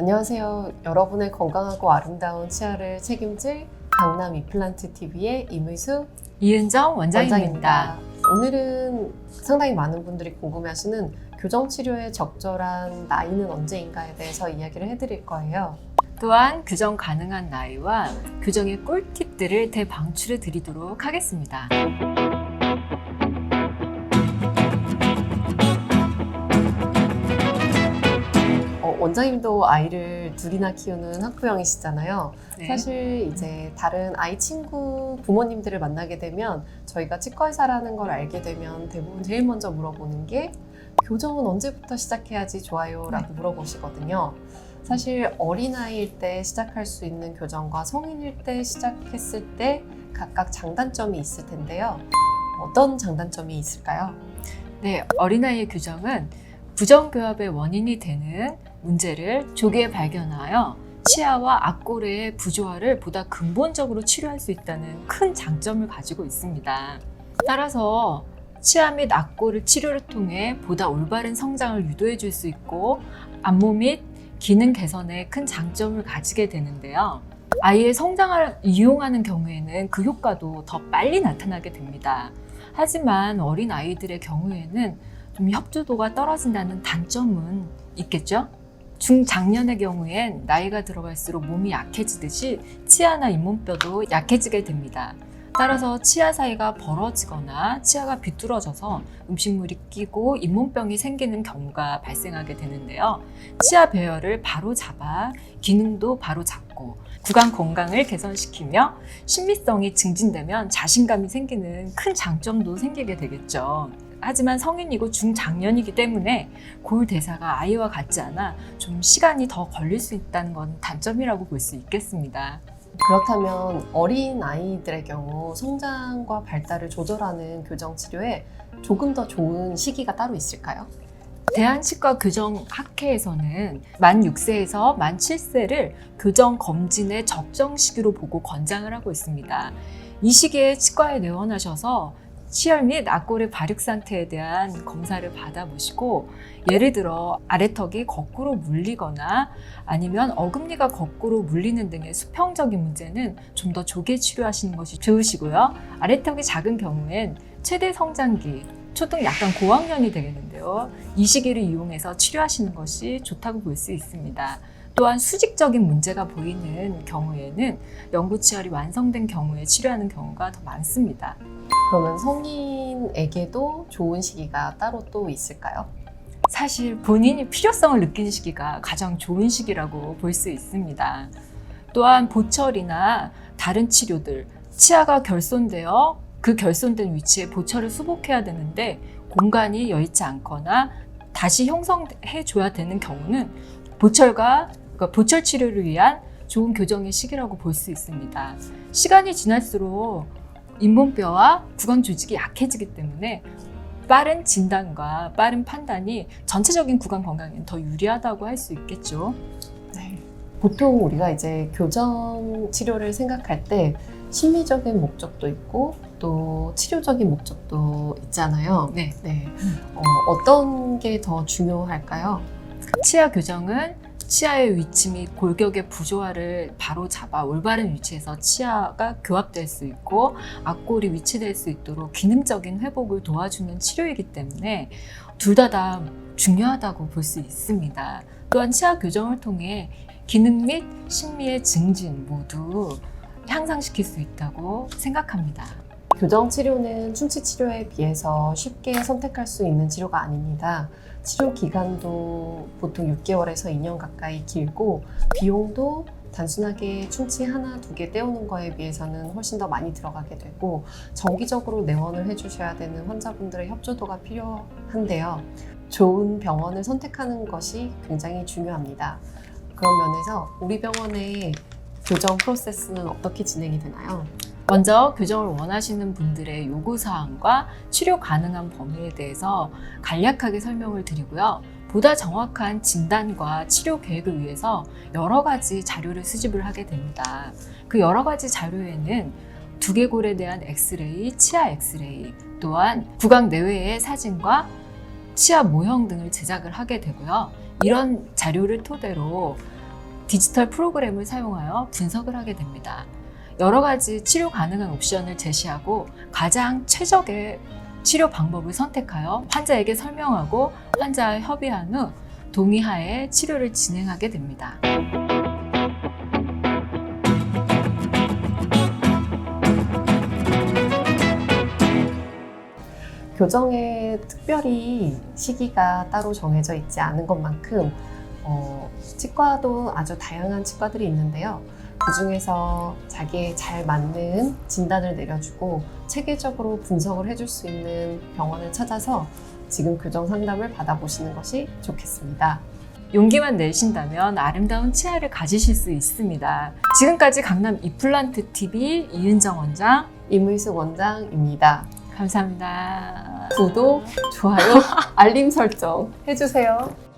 안녕하세요. 여러분의 건강하고 아름다운 치아를 책임질 강남 이플란트 TV의 임의수 이은정 원장입니다. 오늘은 상당히 많은 분들이 궁금해하시는 교정 치료의 적절한 나이는 언제인가에 대해서 이야기를 해드릴 거예요. 또한 교정 가능한 나이와 교정의 꿀팁들을 대방출해 드리도록 하겠습니다. 원장님도 아이를 둘이나 키우는 학부형이시잖아요. 네. 사실 이제 다른 아이 친구 부모님들을 만나게 되면 저희가 치과의사라는 걸 알게 되면 대부분 제일 먼저 물어보는 게 교정은 언제부터 시작해야지 좋아요? 라고 물어보시거든요. 사실 어린아이일 때 시작할 수 있는 교정과 성인일 때 시작했을 때 각각 장단점이 있을 텐데요. 어떤 장단점이 있을까요? 네, 어린아이의 교정은 부정교합의 원인이 되는 문제를 조기에 발견하여 치아와 앞골의 부조화를 보다 근본적으로 치료할 수 있다는 큰 장점을 가지고 있습니다. 따라서 치아 및 앞골의 치료를 통해 보다 올바른 성장을 유도해 줄 수 있고 안모 및 기능 개선에 큰 장점을 가지게 되는데요. 아이의 성장을 이용하는 경우에는 그 효과도 더 빨리 나타나게 됩니다. 하지만 어린 아이들의 경우에는 좀 협조도가 떨어진다는 단점은 있겠죠? 중장년의 경우엔 나이가 들어갈수록 몸이 약해지듯이 치아나 잇몸뼈도 약해지게 됩니다. 따라서 치아 사이가 벌어지거나 치아가 비뚤어져서 음식물이 끼고 잇몸병이 생기는 경우가 발생하게 되는데요. 치아 배열을 바로 잡아 기능도 바로 잡고 구강 건강을 개선시키며 신미성이 증진되면 자신감이 생기는 큰 장점도 생기게 되겠죠. 하지만 성인이고 중장년이기 때문에 골 대사가 아이와 같지 않아 좀 시간이 더 걸릴 수 있다는 건 단점이라고 볼 수 있겠습니다. 그렇다면 어린 아이들의 경우 성장과 발달을 조절하는 교정 치료에 조금 더 좋은 시기가 따로 있을까요? 대한치과교정학회에서는 만 6세에서 만 7세를 교정 검진의 적정 시기로 보고 권장을 하고 있습니다. 이 시기에 치과에 내원하셔서 치열 및 앞골의 발육 상태에 대한 검사를 받아보시고, 예를 들어 아래턱이 거꾸로 물리거나 아니면 어금니가 거꾸로 물리는 등의 수평적인 문제는 좀 더 조기에 치료하시는 것이 좋으시고요. 아래턱이 작은 경우엔 최대 성장기, 초등 약간 고학년이 되겠는데요. 이 시기를 이용해서 치료하시는 것이 좋다고 볼 수 있습니다. 또한 수직적인 문제가 보이는 경우에는 영구치열이 완성된 경우에 치료하는 경우가 더 많습니다. 그러면 성인에게도 좋은 시기가 따로 또 있을까요? 사실 본인이 필요성을 느끼는 시기가 가장 좋은 시기라고 볼 수 있습니다. 또한 보철이나 다른 치료들, 치아가 결손되어 그 결손된 위치에 보철을 수복해야 되는데 공간이 여의치 않거나 다시 형성해 줘야 되는 경우는 보철 치료를 위한 좋은 교정의 시기라고 볼 수 있습니다. 시간이 지날수록 잇몸뼈와 구강 조직이 약해지기 때문에 빠른 진단과 빠른 판단이 전체적인 구강 건강에는 더 유리하다고 할 수 있겠죠. 네. 보통 우리가 이제 교정 치료를 생각할 때 심리적인 목적도 있고 또 치료적인 목적도 있잖아요. 네. 어떤 게 더 중요할까요? 치아 교정은 치아의 위치 및 골격의 부조화를 바로 잡아 올바른 위치에서 치아가 교합될 수 있고 앞골이 위치될 수 있도록 기능적인 회복을 도와주는 치료이기 때문에 둘 다 중요하다고 볼 수 있습니다. 또한 치아 교정을 통해 기능 및 신미의 증진 모두 향상시킬 수 있다고 생각합니다. 교정 치료는 충치 치료에 비해서 쉽게 선택할 수 있는 치료가 아닙니다. 치료 기간도 보통 6개월에서 2년 가까이 길고 비용도 단순하게 충치 하나, 두 개 떼우는 거에 비해서는 훨씬 더 많이 들어가게 되고 정기적으로 내원을 해주셔야 되는 환자분들의 협조도가 필요한데요. 좋은 병원을 선택하는 것이 굉장히 중요합니다. 그런 면에서 우리 병원의 교정 프로세스는 어떻게 진행이 되나요? 먼저 교정을 원하시는 분들의 요구사항과 치료 가능한 범위에 대해서 간략하게 설명을 드리고요. 보다 정확한 진단과 치료 계획을 위해서 여러 가지 자료를 수집을 하게 됩니다. 그 여러 가지 자료에는 두개골에 대한 엑스레이, 치아 엑스레이, 또한 구강 내외의 사진과 치아 모형 등을 제작을 하게 되고요. 이런 자료를 토대로 디지털 프로그램을 사용하여 분석을 하게 됩니다. 여러 가지 치료 가능한 옵션을 제시하고 가장 최적의 치료 방법을 선택하여 환자에게 설명하고 환자와 협의한 후 동의하에 치료를 진행하게 됩니다. 교정에 특별히 시기가 따로 정해져 있지 않은 것만큼 치과도 아주 다양한 치과들이 있는데요. 그 중에서 자기에 잘 맞는 진단을 내려주고 체계적으로 분석을 해줄 수 있는 병원을 찾아서 지금 교정 상담을 받아보시는 것이 좋겠습니다. 용기만 내신다면 아름다운 치아를 가지실 수 있습니다. 지금까지 강남 이플란트 TV 이은정 원장, 임의숙 원장입니다. 감사합니다. 구독, 좋아요, 알림 설정 해주세요.